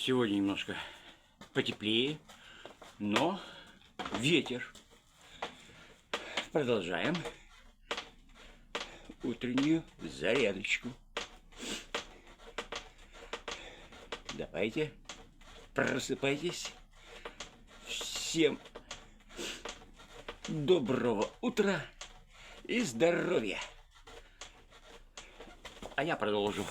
Сегодня немножко потеплее, но ветер. Продолжаем утреннюю зарядочку. Давайте, просыпайтесь. Всем доброго утра и здоровья. А я продолжу